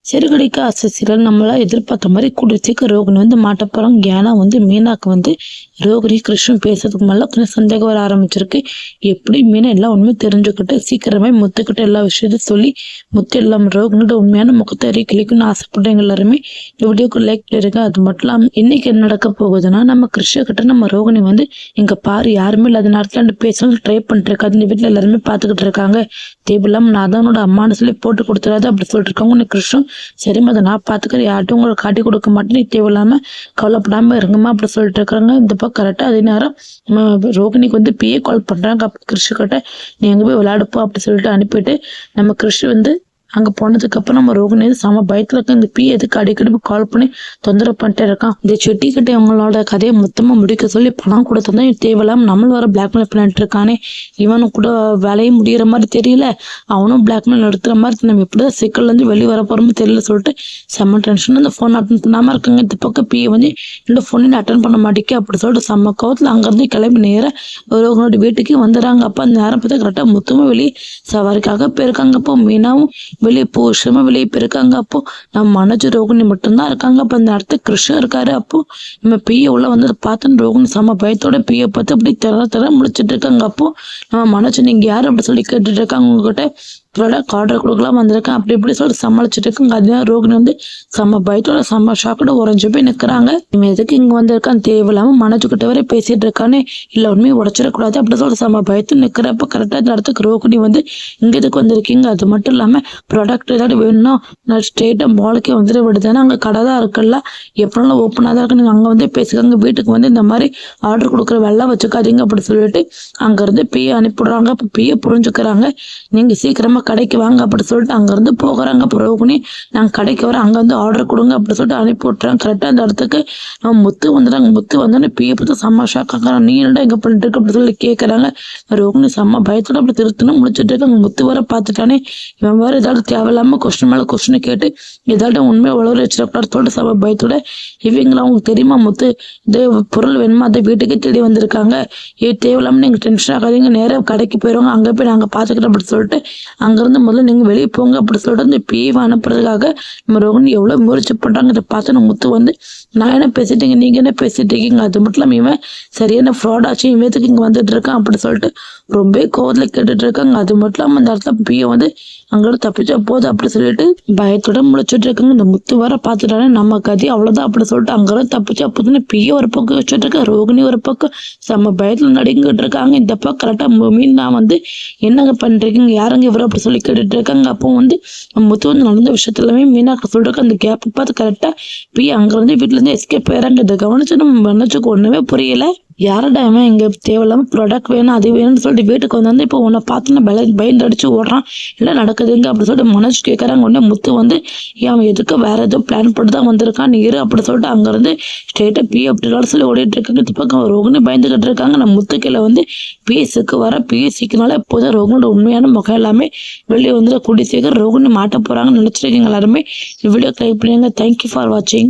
சிறுகடிக்க அசசிகள் நம்மளா எதிர்பார்த்த மாதிரி கூடிய சீக்கிரம் ரோகிணி மாட்ட போறாங்க. ஏன்னா மீனாக்கு ரோகிணி கிருஷ்ணன் பேசுறதுக்கு மேல கொஞ்சம் சந்தேகம் வர ஆரம்பிச்சிருக்கு. எப்படி மீனா எல்லாம் உண்மை தெரிஞ்சுக்கிட்டு சீக்கிரமே முத்துக்கிட்ட எல்லா விஷயத்தையும் சொல்லி முத்து எல்லாம் ரோகிணியோட உண்மையான முகத்தை கிளிக்கணும்னு ஆசைப்படுறவங்க எல்லாருமே இந்த வீடியோக்கு லைக் பண்ணிருங்க. அது மட்டும் இல்லாம இன்னைக்கு என்ன நடக்க போகுதுன்னா, நம்ம கிருஷ்ண கிட்ட நம்ம ரோகிணி இங்க பாரு யாருமே இல்லாத நேரத்துல பேசணும் ட்ரை பண்ணிட்டு இருக்காது. இந்த வீட்டுல எல்லாருமே பாத்துக்கிட்டு இருக்காங்க. தேவையில்லாம நான் தான் உன்னோட அம்மானு சொல்லி போட்டு கொடுத்துறாது அப்படி சொல்லிட்டு இருக்காங்க. உனக்கு கிருஷ்ணன் சரிம்மா அதை நான் பார்த்துக்கிறேன், யார்ட்டும் உங்களை காட்டி கொடுக்க மாட்டேன்னு தேவையில்லாம கவலைப்படாம இருங்கம்மா அப்படி சொல்லிட்டு இருக்கிறாங்க. இந்த பக்கம் கரெக்டா அதே நேரம் ரோகிணிக்கு பிஏ கால் பண்றாங்க. அப்ப கிருஷி கிட்ட நீ எங்க போய் விளையாடுப்போம் அப்படி சொல்லிட்டு அனுப்பிட்டு நம்ம கிருஷி அங்க போனதுக்கு அப்புறம் நம்ம ரோகிணி செம பயத்துல இருக்க. இந்த பி எதுக்கு அடிக்கடி கால் பண்ணி தொந்தரவு பண்ணிட்டே இருக்கான். இந்த செட்டி கிட்ட இவங்களோட கதையை மொத்தமா முடிக்க சொல்லி பணம் கொடுத்ததான் தேவையில்லாம நம்மளும் வர பிளாக்மெயில் பண்ணிட்டு இருக்கானே. இவனும் கூட வேலையும் முடியற மாதிரி தெரியல, அவனும் பிளாக்மெயில் நடத்துற மாதிரி நம்ம எப்படிதான் சிக்கல்ல இருந்து வெளியே வர போறோம்னு தெரியல சொல்லிட்டு செம்ம டென்ஷன் இந்த போன் அட்டன் பண்ணாம இருக்காங்க. இந்த பக்கம் பி இந்த போன் அட்டன் பண்ண மாட்டேங்க அப்படி சொல்லிட்டு செம்ம கோவத்துல அங்கிருந்து கிளம்பி நேரம் ரோகினோட வீட்டுக்கு வந்துடுறாங்க. அப்ப அந்த நேரம் பார்த்தா கரெக்டா முத்துமா வெளியே சவாரிக்காக போயிருக்காங்க. அப்போ மீனாவும் வெளியே போஷமா வெளியே போயிருக்காங்க. அப்போ நம்ம மனோஜ் ரோகிணி மட்டும்தான் இருக்காங்க. அப்ப அந்த இடத்துக்கு கிருஷ்ணன் இருக்காரு. அப்போ நம்ம பிய உள்ள பார்த்தோம் ரோகிணி சம பயத்தோட பிய பார்த்து அப்படி திற முடிச்சிட்டு இருக்காங்க. அப்போ நம்ம மனோஜ் நீங்க யாரு அப்படி சொல்லி கேட்டுட்டு இருக்காங்க. உங்ககிட்ட ப்ராடக்ட் ஆர்டர் கொடுக்கலாம் வந்திருக்கேன் அப்படி இப்படி சொல்லிட்டு சமாளிச்சுட்டு இருக்காங்க. அதனால ரோகிணி செம்ம பயத்தோட செம்ம ஷாக்கோட உறைஞ்சு போய் நிற்கிறாங்க. இவன் எதுக்கு இங்க வந்திருக்கான் தேவையில்லாம மனோஜ்கிட்ட வரை பேசிட்டு இருக்கானே, இல்ல உண்மையை உடச்சிடக்கூடாது அப்படி சொல்லிட்டு செம்ம பயத்து நிற்கிறப்ப கரெக்டா இந்த இடத்துக்கு ரோகிணி இங்க எதுக்கு வந்திருக்கீங்க, அது மட்டும் இல்லாம ப்ராடக்ட் ஏதாவது வேணும்னா நான் ஸ்ட்ரெயிட்டா மாலுக்கே வந்துட்டு விடுதானே, அங்க கடை தான் இருக்குல்ல எப்படிலாம் ஓப்பனாக தான் இருக்கு, நீங்க அங்க பேசுக்காங்க வீட்டுக்கு இந்த மாதிரி ஆர்டர் கொடுக்குற வெள்ளம் வச்சுக்காதீங்க அப்படி சொல்லிட்டு அங்க இருந்து பிய அனுப்பிடுறாங்க. அப்ப பிய புரிஞ்சுக்கிறாங்க. நீங்க சீக்கிரமா கடைக்கு வாங்க அப்படி சொல்லிட்டு அங்க இருந்து போகிறாங்க. அப்புறம் ரோகிணி நாங்க கடைக்கு வர அங்க ஆர்டர் கொடுங்க அப்படி சொல்லிட்டு அனுப்பி விட்டுறாங்க. கரெக்டா அந்த இடத்துக்கு நம்ம முத்து வந்துட்டாங்க. முத்து வந்தோடனே பிய பார்த்து செம்ம ஷாக்காங்க. நீ என்னடா எங்க பண்ணிட்டு இருக்க அப்படி சொல்லி கேட்கறாங்க. ரோகிணி செம்ம பயத்தோட அப்படி திருத்தணும் முடிச்சுட்டு இருக்காங்க. முத்து வர பார்த்துட்டானே இவன் வேற ஏதாவது தேவையில்லாம கொஸ்டின் மேல கொஸ்டின் கேட்டு ஏதாவது உண்மையை உழவு வச்சிருக்காரு சொல்லிட்டு செம்ம பயத்தோட இவங்களை அவங்களுக்கு தெரியுமா முத்து இது பொருள் வேணுமா அதை வீட்டுக்கே தேடி வந்திருக்காங்க, தேவையில்லாம நீங்க டென்ஷன் ஆகாதீங்க நேரம் கடைக்கு போயிருவாங்க அங்க போய் நாங்க பாத்துக்கிறோம் அப்படி சொல்லிட்டு அங்கிருந்து முதல்ல நீங்க வெளியே போங்க அப்படி சொல்லிட்டு இந்த பிஏவை அனுப்புறதுக்காக நம்ம ரோகிணி எவ்வளவு முயற்சி பண்றாங்க. இதை பார்த்து நம்ம முத்து நான் என்ன பேசிட்டீங்க நீங்க என்ன பேசிட்டு இருக்கீங்க, அது மட்டும் இல்லாம இவன் சரியான ஃப்ராட் ஆச்சு இவத்துக்கு இங்க வந்துட்டு இருக்கான் அப்படி சொல்லிட்டு ரொம்ப கோவத்துல கேட்டுட்டு இருக்காங்க. அது மட்டும் இல்லாம அந்த இடத்துல பிஏ அங்கிருந்து தப்பிச்சா போதும் அப்படி சொல்லிட்டு பயத்தோட முளைச்சிட்டு இருக்காங்க. இந்த முத்து வர பார்த்துட்டானே நம்ம கதி அவ்வளவுதான் அப்படி சொல்லிட்டு அங்கிருந்து தப்பிச்சா போதுன்னு பிஏ ஒரு பக்கம் வச்சுட்டு இருக்க, ரோகிணி ஒரு பக்கம் செம்ம பயத்துல நடிங்கிட்டு இருக்காங்க. இந்த பக்கம் கரெக்டா மீன் நான் என்னங்க பண்றீங்க யாருங்க இவரை அப்படி சொல்லி கேட்டுட்டு இருக்காங்க. அப்போ முத்து நடந்த விஷயத்துல எல்லாமே மீனாக்கு சொல்றாங்க. அந்த கேப் பார்த்து கரெக்டா பிஏ அங்கிருந்து வீட்டுல இருந்து எஸ்கேப் போயிறாங்க. இதை கவனிச்சு நம்ம மனசுக்கு ஒண்ணுமே புரியல. யாரடா இவன் இங்க தேவையில்லாம ப்ராடக்ட் வேணும் அது வேணும்னு சொல்லிட்டு வீட்டுக்கு இப்போ உன்னை பார்த்து பயந்து அடிச்சு ஓடுறான் என்ன நடக்குதுங்க அப்படி சொல்லிட்டு மனோஜ் கேட்கறாங்க. உடனே முத்து அவன் எதுக்கு வேற ஏதோ பிளான் போட்டு தான் வந்திருக்கான் நீ இரு அப்படி சொல்லிட்டு அங்க இருந்து ஸ்ட்ரெயிட்டா பி அப்படி சொல்லி ஓடிட்டு இருக்காங்க. இந்த பக்கம் ரோகிணி பயந்துகிட்டு இருக்காங்க. நம்ம முத்துக்கையில பிஎஸ்க்கு வர பிஎஸ்சிக்குனால எப்போதும் ரோகினோட உண்மையான முகம் எல்லாமே வெளியே கூடி சீக்கிரம் ரோகிணி மாட்ட போறாங்கன்னு நினைச்சிருக்கீங்க எல்லாருமே. வீடியோ லைக் பண்ணுங்க. தேங்க்யூ ஃபார் வாட்சிங்.